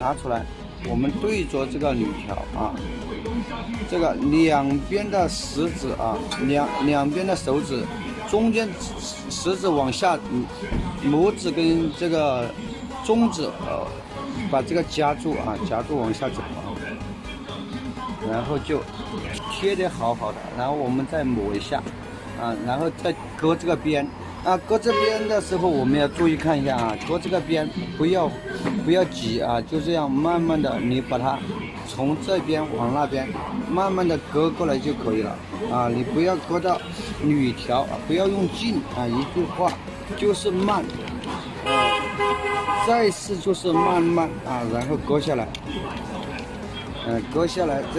拿出来，我们对着这个铝条啊，这个两边的食指啊，两边的手指，中间食指往下，拇指跟这个中指把这个夹住啊，夹住往下走啊，然后就贴得好好的，然后我们再抹一下啊，然后再割这个边。啊，割这边的时候我们要注意看一下啊，割这个边不要挤啊，就这样慢慢的你把它从这边往那边慢慢的割过来就可以了啊，你不要割到铝条啊，不要用劲啊，一句话就是慢，再次就是慢慢啊，然后割下来，割下来。